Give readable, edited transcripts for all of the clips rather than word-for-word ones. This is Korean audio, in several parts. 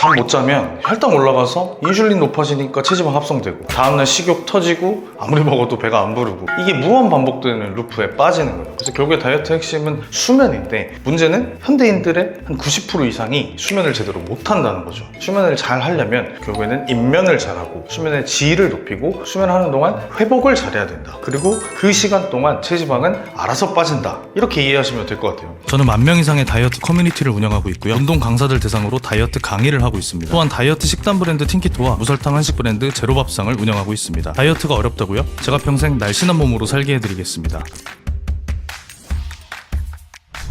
잠 못 자면 혈당 올라가서 인슐린 높아지니까 체지방 합성되고 다음날 식욕 터지고 아무리 먹어도 배가 안 부르고 이게 무한 반복되는 루프에 빠지는 거예요. 그래서 결국에 다이어트 핵심은 수면인데 문제는 현대인들의 한 90% 이상이 수면을 제대로 못한다는 거죠. 수면을 잘 하려면 결국에는 입면을 잘하고 수면의 질을 높이고 수면하는 동안 회복을 잘해야 된다. 그리고 그 시간 동안 체지방은 알아서 빠진다. 이렇게 이해하시면 될 것 같아요. 저는 10,000명 이상의 다이어트 커뮤니티를 운영하고 있고요. 운동 강사들 대상으로 다이어트 강의를 하고 있습니다. 또한 다이어트 식단 브랜드 틴키토와 무설탕 한식 브랜드 제로밥상을 운영하고 있습니다. 다이어트가 어렵다고요? 제가 평생 날씬한 몸으로 살게 해드리겠습니다.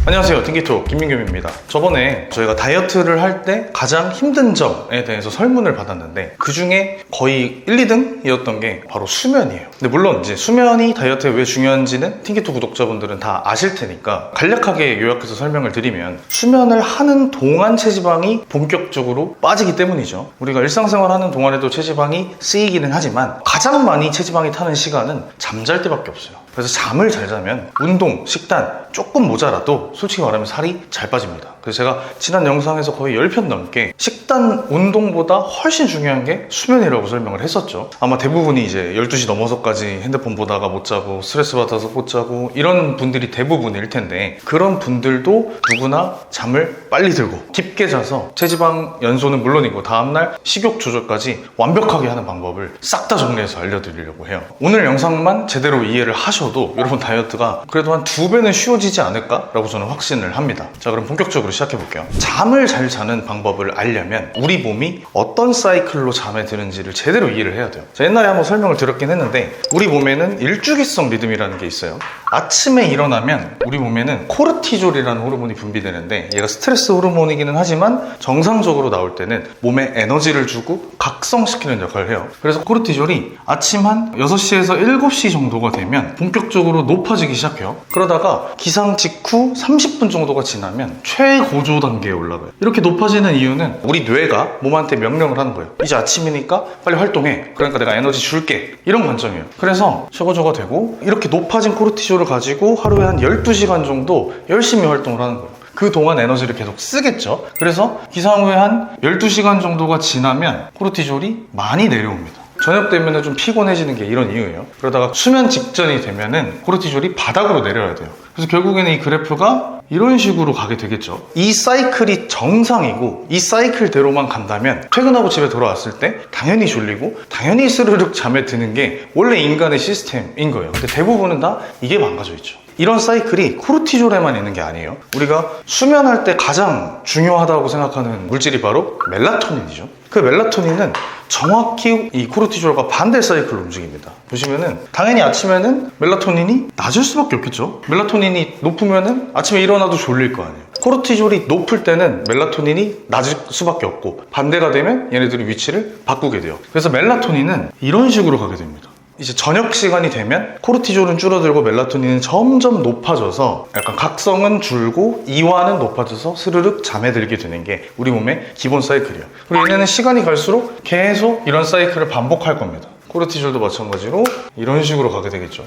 안녕하세요, 틴키토 김민겸입니다. 저번에 저희가 다이어트를 할 때 가장 힘든 점에 대해서 설문을 받았는데 그 중에 거의 1, 2등이었던 게 바로 수면이에요. 근데 물론 이제 수면이 다이어트에 왜 중요한지는 틴키토 구독자분들은 다 아실 테니까 간략하게 요약해서 설명을 드리면 수면을 하는 동안 체지방이 본격적으로 빠지기 때문이죠. 우리가 일상생활 하는 동안에도 체지방이 쓰이기는 하지만 가장 많이 체지방이 타는 시간은 잠잘 때밖에 없어요. 그래서 잠을 잘 자면 운동, 식단 조금 모자라도 솔직히 말하면 살이 잘 빠집니다. 그래서 제가 지난 영상에서 거의 10편 넘게 식단, 운동보다 훨씬 중요한 게 수면이라고 설명을 했었죠. 아마 대부분이 이제 12시 넘어서까지 핸드폰 보다가 못 자고 스트레스 받아서 못 자고 이런 분들이 대부분일 텐데 그런 분들도 누구나 잠을 빨리 들고 깊게 자서 체지방 연소는 물론이고 다음날 식욕 조절까지 완벽하게 하는 방법을 싹 다 정리해서 알려드리려고 해요. 오늘 영상만 제대로 이해를 하셔도 여러분 다이어트가 그래도 한 2배는 쉬워지지 않을까라고 저는 확신을 합니다. 자, 그럼 본격적으로 시작해볼게요. 잠을 잘 자는 방법을 알려면 우리 몸이 어떤 사이클로 잠에 드는지를 제대로 이해를 해야 돼요. 자, 옛날에 한번 설명을 드렸긴 했는데 우리 몸에는 일주기성 리듬이라는 게 있어요. 아침에 일어나면 우리 몸에는 코르티졸이라는 호르몬이 분비되는데 얘가 스트레스 호르몬이기는 하지만 정상적으로 나올 때는 몸에 에너지를 주고 각성시키는 역할을 해요. 그래서 코르티졸이 아침 한 6시에서 7시 정도가 되면 본격적으로 높아지기 시작해요. 그러다가 기상 직후 30분 정도가 지나면 최고조 단계에 올라가요. 이렇게 높아지는 이유는 우리 뇌가 몸한테 명령을 하는 거예요. 이제 아침이니까 빨리 활동해. 그러니까 내가 에너지 줄게. 이런 관점이에요. 그래서 최고조가 되고 이렇게 높아진 코르티졸을 가지고 하루에 한 12시간 정도 열심히 활동을 하는 거예요. 그동안 에너지를 계속 쓰겠죠. 그래서 기상 후에 한 12시간 정도가 지나면 코르티졸이 많이 내려옵니다. 저녁 되면 좀 피곤해지는 게 이런 이유예요. 그러다가 수면 직전이 되면은 코르티졸이 바닥으로 내려야 돼요. 그래서 결국에는 이 그래프가 이런 식으로 가게 되겠죠. 이 사이클이 정상이고 이 사이클대로만 간다면 퇴근하고 집에 돌아왔을 때 당연히 졸리고 당연히 스르륵 잠에 드는 게 원래 인간의 시스템인 거예요. 근데 대부분은 다 이게 망가져 있죠. 이런 사이클이 코르티졸에만 있는 게 아니에요. 우리가 수면할 때 가장 중요하다고 생각하는 물질이 바로 멜라토닌이죠. 그 멜라토닌은 정확히 이 코르티졸과 반대 사이클로 움직입니다. 보시면은 당연히 아침에는 멜라토닌이 낮을 수밖에 없겠죠. 멜라토닌이 높으면은 아침에 일어나도 졸릴 거 아니에요. 코르티졸이 높을 때는 멜라토닌이 낮을 수밖에 없고 반대가 되면 얘네들이 위치를 바꾸게 돼요. 그래서 멜라토닌은 이런 식으로 가게 됩니다. 이제 저녁 시간이 되면 코르티졸은 줄어들고 멜라토닌은 점점 높아져서 약간 각성은 줄고 이완은 높아져서 스르륵 잠에 들게 되는 게 우리 몸의 기본 사이클이에요. 그리고 얘네는 시간이 갈수록 계속 이런 사이클을 반복할 겁니다. 코르티졸도 마찬가지로 이런 식으로 가게 되겠죠.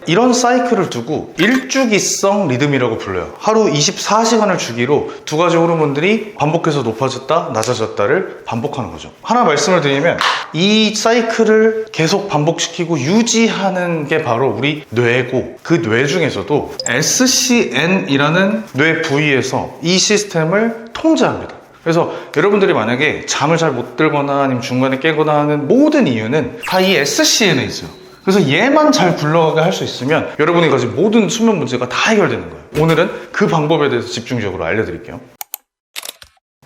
이런 사이클을 두고 일주기성 리듬이라고 불러요. 하루 24시간을 주기로 두 가지 호르몬들이 반복해서 높아졌다 낮아졌다를 반복하는 거죠. 하나 말씀을 드리면 이 사이클을 계속 반복시키고 유지하는 게 바로 우리 뇌고 그 뇌 중에서도 SCN이라는 뇌 부위에서 이 시스템을 통제합니다. 그래서 여러분들이 만약에 잠을 잘 못 들거나 아니면 중간에 깨거나 하는 모든 이유는 다 이 SCN에 있어요. 그래서 얘만 잘 굴러가게 할 수 있으면 여러분이 가진 모든 수면 문제가 다 해결되는 거예요. 오늘은 그 방법에 대해서 집중적으로 알려드릴게요.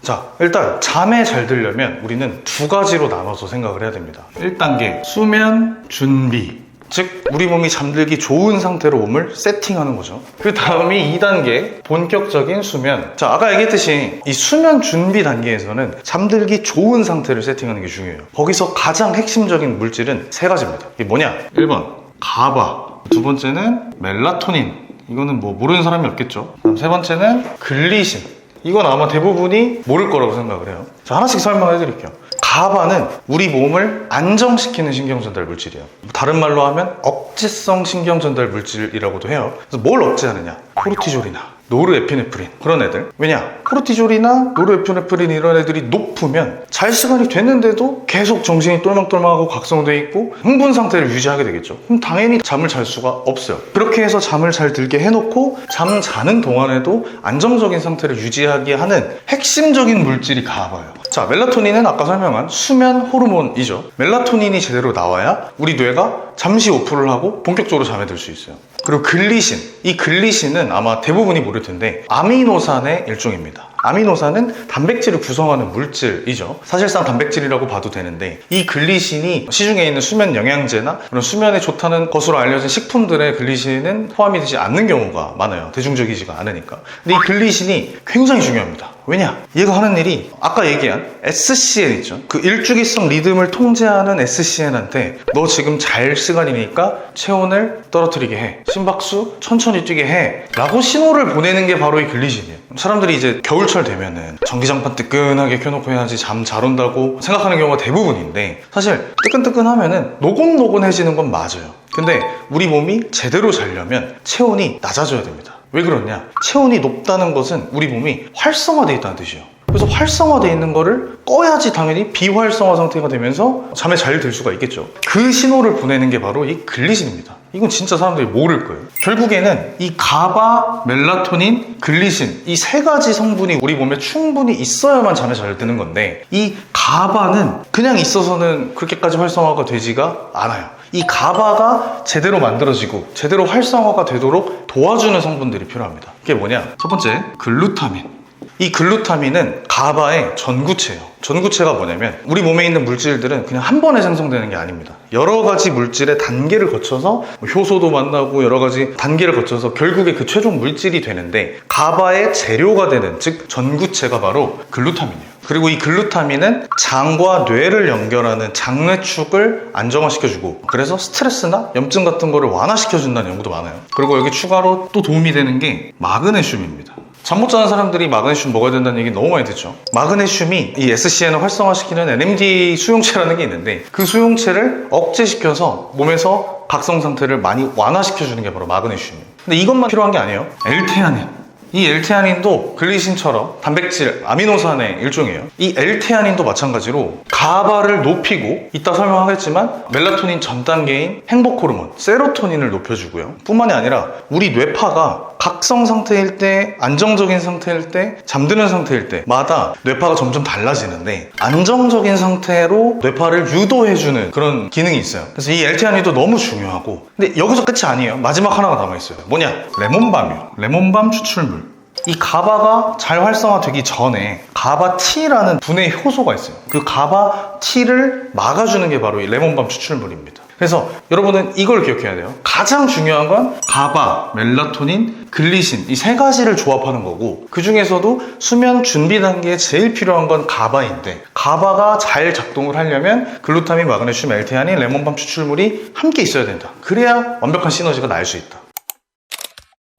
자, 일단 잠에 잘 들려면 우리는 두 가지로 나눠서 생각을 해야 됩니다. 1단계 수면 준비, 즉 우리 몸이 잠들기 좋은 상태로 몸을 세팅하는 거죠. 그 다음이 2단계 본격적인 수면. 자, 아까 얘기했듯이 이 수면 준비 단계에서는 잠들기 좋은 상태를 세팅하는 게 중요해요. 거기서 가장 핵심적인 물질은 세 가지입니다. 이게 뭐냐? 1번 가바, 두 번째는 멜라토닌, 이거는 뭐 모르는 사람이 없겠죠. 그럼 세 번째는 글리신, 이건 아마 대부분이 모를 거라고 생각을 해요. 자, 하나씩 설명해 드릴게요. 가바는 우리 몸을 안정시키는 신경전달 물질이에요. 다른 말로 하면 억제성 신경전달 물질이라고도 해요. 그래서 뭘 억제하느냐? 코르티졸이나 노르에피네프린 그런 애들. 왜냐? 코르티졸이나 노르에피네프린 이런 애들이 높으면 잘 시간이 됐는데도 계속 정신이 똘망똘망하고 각성돼 있고 흥분 상태를 유지하게 되겠죠. 그럼 당연히 잠을 잘 수가 없어요. 그렇게 해서 잠을 잘 들게 해놓고 잠 자는 동안에도 안정적인 상태를 유지하게 하는 핵심적인 물질이 가바예요. 자, 멜라토닌은 아까 설명한 수면 호르몬이죠. 멜라토닌이 제대로 나와야 우리 뇌가 잠시 오프를 하고 본격적으로 잠에 들 수 있어요. 그리고 글리신, 이 글리신은 아마 대부분이 모를 텐데 아미노산의 일종입니다. 아미노산은 단백질을 구성하는 물질이죠. 사실상 단백질이라고 봐도 되는데 이 글리신이 시중에 있는 수면 영양제나 그런 수면에 좋다는 것으로 알려진 식품들의 글리신은 포함이 되지 않는 경우가 많아요. 대중적이지가 않으니까. 근데 이 글리신이 굉장히 중요합니다. 왜냐? 얘가 하는 일이 아까 얘기한 SCN 있죠. 그 일주기성 리듬을 통제하는 SCN한테 너 지금 잘 시간이니까 체온을 떨어뜨리게 해. 심박수 천천히 뛰게 해. 라고 신호를 보내는 게 바로 이 글리신이에요. 사람들이 이제 겨울철 되면은 전기장판 뜨끈하게 켜놓고 해야지 잠 잘 온다고 생각하는 경우가 대부분인데 사실 뜨끈뜨끈하면은 노곤노곤해지는 건 맞아요. 근데 우리 몸이 제대로 자려면 체온이 낮아져야 됩니다. 왜 그러냐? 체온이 높다는 것은 우리 몸이 활성화되어 있다는 뜻이에요. 그래서 활성화되어 있는 거를 꺼야지 당연히 비활성화 상태가 되면서 잠에 잘 들 수가 있겠죠. 그 신호를 보내는 게 바로 이 글리신입니다. 이건 진짜 사람들이 모를 거예요. 결국에는 이 가바, 멜라토닌, 글리신 이 세 가지 성분이 우리 몸에 충분히 있어야만 잠에 잘 드는 건데 이 가바는 그냥 있어서는 그렇게까지 활성화가 되지가 않아요. 이 가바가 제대로 만들어지고 제대로 활성화가 되도록 도와주는 성분들이 필요합니다. 그게 뭐냐? 첫 번째, 글루타민. 이 글루타민은 가바의 전구체예요. 전구체가 뭐냐면 우리 몸에 있는 물질들은 그냥 한 번에 생성되는 게 아닙니다. 여러 가지 물질의 단계를 거쳐서 효소도 만나고 여러 가지 단계를 거쳐서 결국에 그 최종 물질이 되는데 가바의 재료가 되는 즉 전구체가 바로 글루타민이에요. 그리고 이 글루타민은 장과 뇌를 연결하는 장뇌축을 안정화시켜주고 그래서 스트레스나 염증 같은 거를 완화시켜준다는 연구도 많아요. 그리고 여기 추가로 또 도움이 되는 게 마그네슘입니다. 잠 못 자는 사람들이 마그네슘 먹어야 된다는 얘기 너무 많이 듣죠. 마그네슘이 이 SCN을 활성화시키는 NMD 수용체라는 게 있는데 그 수용체를 억제시켜서 몸에서 각성 상태를 많이 완화시켜주는 게 바로 마그네슘이에요. 근데 이것만 필요한 게 아니에요. L테아닌. 이 L테아닌도 글리신처럼 단백질, 아미노산의 일종이에요. 이 L테아닌도 마찬가지로 가바를 높이고 이따 설명하겠지만 멜라토닌 전 단계인 행복 호르몬, 세로토닌을 높여주고요. 뿐만이 아니라 우리 뇌파가 각성 상태일 때, 안정적인 상태일 때, 잠드는 상태일 때마다 뇌파가 점점 달라지는데 안정적인 상태로 뇌파를 유도해주는 그런 기능이 있어요. 그래서 이 L테아닌도 너무 중요하고 근데 여기서 끝이 아니에요. 마지막 하나가 남아있어요. 뭐냐? 레몬밤이요. 레몬밤 추출물. 이 가바가 잘 활성화되기 전에 가바T라는 분해 효소가 있어요. 그 가바T를 막아주는 게 바로 이 레몬밤 추출물입니다. 그래서 여러분은 이걸 기억해야 돼요. 가장 중요한 건 가바, 멜라토닌, 글리신 이 세 가지를 조합하는 거고 그 중에서도 수면 준비 단계에 제일 필요한 건 가바인데 가바가 잘 작동을 하려면 글루타민, 마그네슘, L테아닌, 레몬밤 추출물이 함께 있어야 된다. 그래야 완벽한 시너지가 날 수 있다.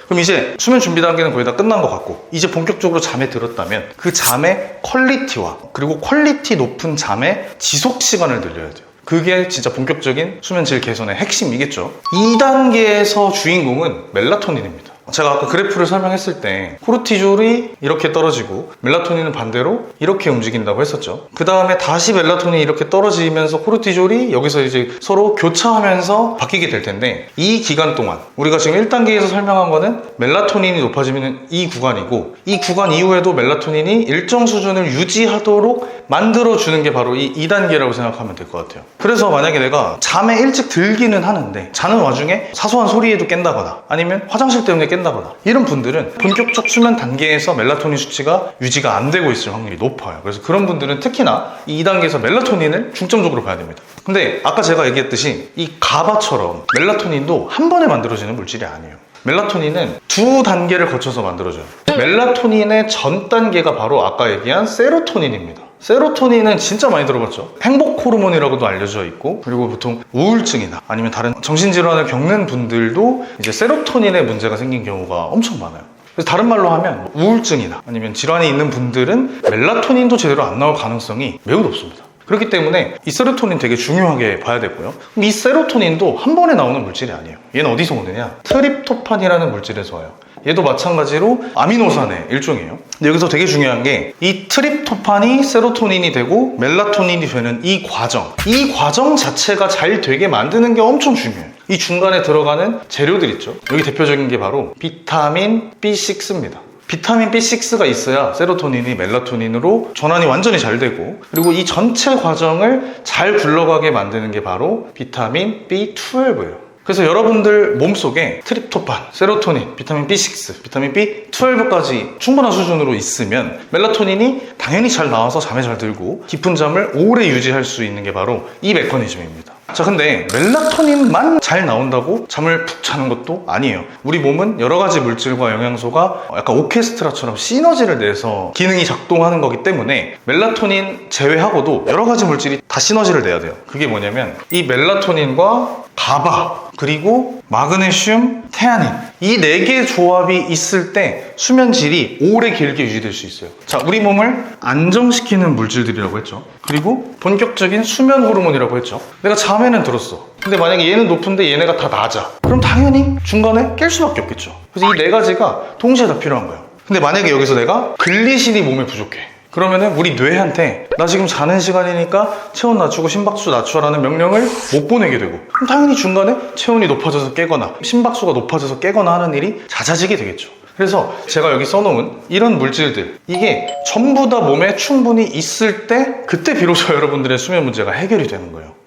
그럼 이제 수면 준비 단계는 거의 다 끝난 것 같고 이제 본격적으로 잠에 들었다면 그 잠의 퀄리티와 그리고 퀄리티 높은 잠의 지속 시간을 늘려야 돼요. 그게 진짜 본격적인 수면 질 개선의 핵심이겠죠. 2단계에서 주인공은 멜라토닌입니다. 제가 아까 그래프를 설명했을 때 코르티졸이 이렇게 떨어지고 멜라토닌은 반대로 이렇게 움직인다고 했었죠. 그 다음에 다시 멜라토닌이 이렇게 떨어지면서 코르티졸이 여기서 이제 서로 교차하면서 바뀌게 될 텐데 이 기간 동안 우리가 지금 1단계에서 설명한 거는 멜라토닌이 높아지면 이 구간이고 이 구간 이후에도 멜라토닌이 일정 수준을 유지하도록 만들어주는 게 바로 이 2단계라고 생각하면 될 것 같아요. 그래서 만약에 내가 잠에 일찍 들기는 하는데 자는 와중에 사소한 소리에도 깬다거나 아니면 화장실 때문에 깬다거나 이런 분들은 본격적 수면 단계에서 멜라토닌 수치가 유지가 안 되고 있을 확률이 높아요. 그래서 그런 분들은 특히나 이 2단계에서 멜라토닌을 중점적으로 봐야 됩니다. 근데 아까 제가 얘기했듯이 이 가바처럼 멜라토닌도 한 번에 만들어지는 물질이 아니에요. 멜라토닌은 두 단계를 거쳐서 만들어져요. 멜라토닌의 전 단계가 바로 아까 얘기한 세로토닌입니다. 세로토닌은 진짜 많이 들어봤죠. 행복 호르몬이라고도 알려져 있고 그리고 보통 우울증이나 아니면 다른 정신질환을 겪는 분들도 이제 세로토닌에 문제가 생긴 경우가 엄청 많아요. 그래서 다른 말로 하면 우울증이나 아니면 질환이 있는 분들은 멜라토닌도 제대로 안 나올 가능성이 매우 높습니다. 그렇기 때문에 이 세로토닌 되게 중요하게 봐야 되고요. 이 세로토닌도 한 번에 나오는 물질이 아니에요. 얘는 어디서 오느냐? 트립토판이라는 물질에서 와요. 얘도 마찬가지로 아미노산의 일종이에요. 근데 여기서 되게 중요한 게 이 트립토판이 세로토닌이 되고 멜라토닌이 되는 이 과정 자체가 잘 되게 만드는 게 엄청 중요해요. 이 중간에 들어가는 재료들 있죠. 여기 대표적인 게 바로 비타민 B6입니다. 비타민 B6가 있어야 세로토닌이 멜라토닌으로 전환이 완전히 잘 되고, 그리고 이 전체 과정을 잘 굴러가게 만드는 게 바로 비타민 B12예요. 그래서 여러분들 몸속에 트립토판, 세로토닌, 비타민 B6, 비타민 B12까지 충분한 수준으로 있으면 멜라토닌이 당연히 잘 나와서 잠에 잘 들고 깊은 잠을 오래 유지할 수 있는 게 바로 이 메커니즘입니다. 자, 근데 멜라토닌만 잘 나온다고 잠을 푹 자는 것도 아니에요. 우리 몸은 여러 가지 물질과 영양소가 약간 오케스트라처럼 시너지를 내서 기능이 작동하는 거기 때문에 멜라토닌 제외하고도 여러 가지 물질이 다 시너지를 내야 돼요. 그게 뭐냐면 이 멜라토닌과 가바, 그리고 마그네슘, 태아닌, 이 4개의 조합이 있을 때 수면 질이 오래 길게 유지될 수 있어요. 자, 우리 몸을 안정시키는 물질들이라고 했죠. 그리고 본격적인 수면 호르몬이라고 했죠. 내가 잠에는 들었어. 근데 만약에 얘는 높은데 얘네가 다 낮아. 그럼 당연히 중간에 깰 수밖에 없겠죠. 그래서 이 4가지가 동시에 다 필요한 거예요. 근데 만약에 여기서 내가 글리신이 몸에 부족해. 그러면은 우리 뇌한테 나 지금 자는 시간이니까 체온 낮추고 심박수 낮춰라는 명령을 못 보내게 되고, 그럼 당연히 중간에 체온이 높아져서 깨거나 심박수가 높아져서 깨거나 하는 일이 잦아지게 되겠죠. 그래서 제가 여기 써놓은 이런 물질들, 이게 전부 다 몸에 충분히 있을 때 그때 비로소 여러분들의 수면 문제가 해결이 되는 거예요.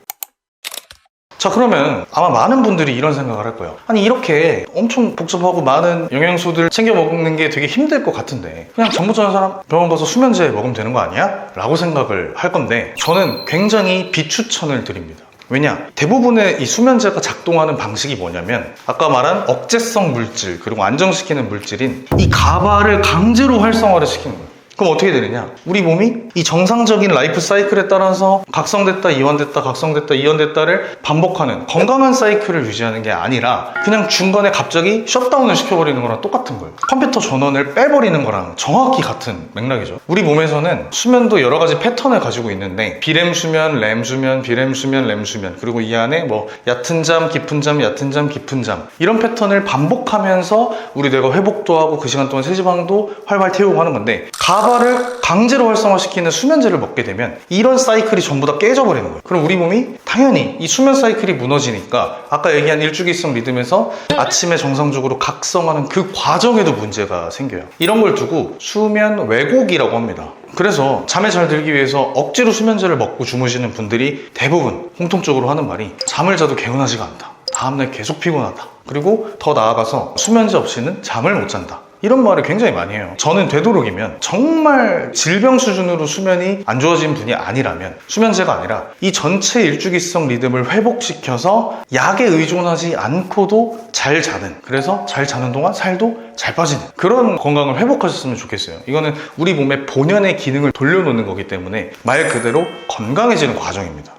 자, 그러면 아마 많은 분들이 이런 생각을 할 거예요. 아니, 이렇게 엄청 복잡하고 많은 영양소들 챙겨 먹는 게 되게 힘들 것 같은데 그냥 잠 못 자는 사람 병원 가서 수면제 먹으면 되는 거 아니야? 라고 생각을 할 건데, 저는 굉장히 비추천을 드립니다. 왜냐? 대부분의 이 수면제가 작동하는 방식이 뭐냐면 아까 말한 억제성 물질, 그리고 안정시키는 물질인 이 가바를 강제로 활성화를 시키는 거예요. 그럼 어떻게 되느냐? 우리 몸이 이 정상적인 라이프 사이클에 따라서 각성됐다 이완됐다 각성됐다 이완됐다를 반복하는 건강한 사이클을 유지하는 게 아니라 그냥 중간에 갑자기 셧다운을 시켜버리는 거랑 똑같은 거예요. 컴퓨터 전원을 빼버리는 거랑 정확히 같은 맥락이죠. 우리 몸에서는 수면도 여러 가지 패턴을 가지고 있는데 비렘 수면, 렘 수면, 비렘 수면, 렘 수면, 그리고 이 안에 뭐 얕은 잠, 깊은 잠, 얕은 잠, 깊은 잠, 이런 패턴을 반복하면서 우리 뇌가 회복도 하고 그 시간 동안 세지방도 활발 태우고 하는 건데, 가바를 강제로 활성화시키는 수면제를 먹게 되면 이런 사이클이 전부 다 깨져버리는 거예요. 그럼 우리 몸이 당연히 이 수면 사이클이 무너지니까 아까 얘기한 일주기성 리듬에서 아침에 정상적으로 각성하는 그 과정에도 문제가 생겨요. 이런 걸 두고 수면 왜곡이라고 합니다. 그래서 잠에 잘 들기 위해서 억지로 수면제를 먹고 주무시는 분들이 대부분 공통적으로 하는 말이 잠을 자도 개운하지가 않다. 다음날 계속 피곤하다. 그리고 더 나아가서 수면제 없이는 잠을 못 잔다. 이런 말을 굉장히 많이 해요. 저는 되도록이면 정말 질병 수준으로 수면이 안 좋아진 분이 아니라면 수면제가 아니라 이 전체 일주기성 리듬을 회복시켜서 약에 의존하지 않고도 잘 자는, 그래서 잘 자는 동안 살도 잘 빠지는 그런 건강을 회복하셨으면 좋겠어요. 이거는 우리 몸의 본연의 기능을 돌려놓는 거기 때문에 말 그대로 건강해지는 과정입니다.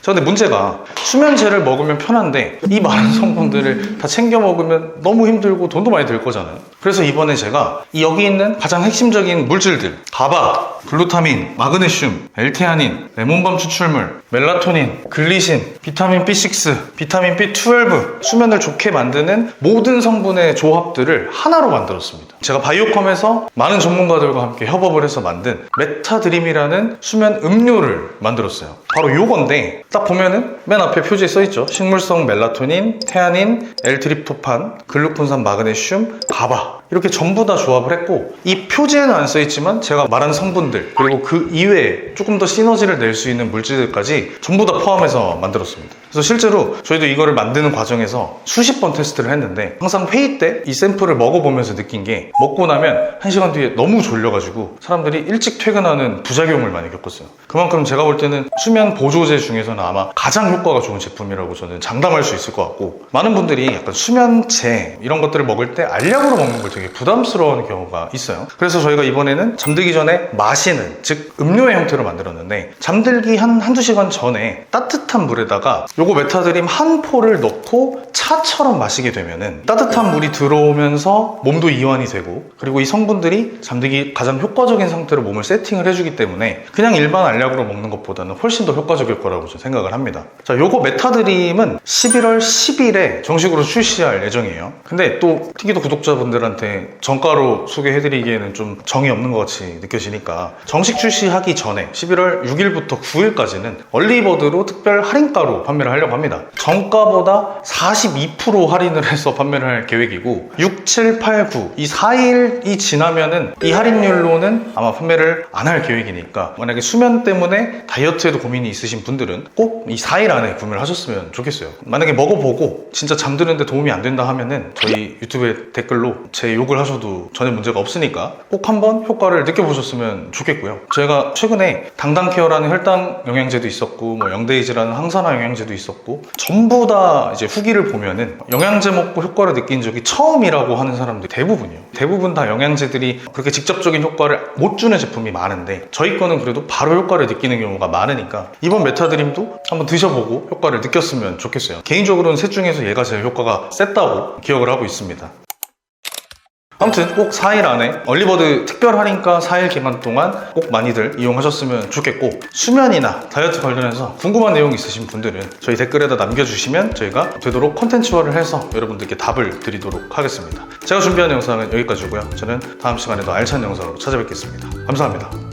자, 근데 문제가 수면제를 먹으면 편한데 이 많은 성분들을 다 챙겨 먹으면 너무 힘들고 돈도 많이 들 거잖아요. 그래서 이번에 제가 여기 있는 가장 핵심적인 물질들, 가바, 글루타민, 마그네슘, L테아닌, 레몬밤 추출물, 멜라토닌, 글리신, 비타민 B6, 비타민 B12, 수면을 좋게 만드는 모든 성분의 조합들을 하나로 만들었습니다. 제가 바이오컴에서 많은 전문가들과 함께 협업을 해서 만든 메타드림이라는 수면 음료를 만들었어요. 바로 요건데 딱 보면은 맨 앞에 표지에 써있죠. 식물성 멜라토닌, 테아닌, L트립토판, 글루콘산, 마그네슘, 가바, 이렇게 전부 다 조합을 했고, 이 표지에는 안 써있지만 제가 말한 성분들 그리고 그 이외에 조금 더 시너지를 낼 수 있는 물질들까지 전부 다 포함해서 만들었습니다. 그래서 실제로 저희도 이거를 만드는 과정에서 수십 번 테스트를 했는데 항상 회의 때 이 샘플을 먹어보면서 느낀 게, 먹고 나면 1시간 뒤에 너무 졸려가지고 사람들이 일찍 퇴근하는 부작용을 많이 겪었어요. 그만큼 제가 볼 때는 수면 보조제 중에서는 아마 가장 효과가 좋은 제품이라고 저는 장담할 수 있을 것 같고, 많은 분들이 약간 수면제 이런 것들을 먹을 때 알약으로 먹는 걸 되게 부담스러운 경우가 있어요. 그래서 저희가 이번에는 잠들기 전에 마시는, 즉 음료의 형태로 만들었는데 잠들기 한두 시간 전에 따뜻한 물에다가 요거 메타드림 한 포를 넣고 차처럼 마시게 되면은 따뜻한 물이 들어오면서 몸도 이완이 되고, 그리고 이 성분들이 잠들기 가장 효과적인 상태로 몸을 세팅을 해주기 때문에 그냥 일반 알약으로 먹는 것보다는 훨씬 더 효과적일 거라고 저는 생각을 합니다. 자, 요거 메타드림은 11월 10일에 정식으로 출시할 예정이에요. 근데 또 튀기도 구독자분들한테 정가로 소개해드리기에는 좀 정이 없는 것 같이 느껴지니까 정식 출시하기 전에 11월 6일부터 9일까지는 얼리버드로 특별 할인가로 판매를 하려고 합니다. 정가보다 42% 할인을 해서 판매를 할 계획이고 6, 7, 8, 9 이 4일이 지나면은 이 할인율로는 아마 판매를 안 할 계획이니까 만약에 수면 때문에 다이어트에도 고민이 있으신 분들은 꼭 이 4일 안에 구매를 하셨으면 좋겠어요. 만약에 먹어보고 진짜 잠드는데 도움이 안 된다 하면은 저희 유튜브에 댓글로 제 욕을 하셔도 전혀 문제가 없으니까 꼭 한번 효과를 느껴보셨으면 좋겠고요. 저희가 최근에 당당케어라는 혈당 영양제도 있었고 뭐 영데이즈라는 항산화 영양제도 있었고 전부 다 이제 후기를 보면은 영양제 먹고 효과를 느낀 적이 처음이라고 하는 사람들이 대부분이에요. 대부분 다 영양제들이 그렇게 직접적인 효과를 못 주는 제품이 많은데 저희 거는 그래도 바로 효과를 느끼는 경우가 많으니까 이번 메타드림도 한번 드셔보고 효과를 느꼈으면 좋겠어요. 개인적으로는 셋 중에서 얘가 제일 효과가 셌다고 기억을 하고 있습니다. 아무튼 꼭 4일 안에 얼리버드 특별 할인가 4일 기간 동안 꼭 많이들 이용하셨으면 좋겠고, 수면이나 다이어트 관련해서 궁금한 내용 있으신 분들은 저희 댓글에다 남겨주시면 저희가 되도록 컨텐츠화를 해서 여러분들께 답을 드리도록 하겠습니다. 제가 준비한 영상은 여기까지고요. 저는 다음 시간에도 알찬 영상으로 찾아뵙겠습니다. 감사합니다.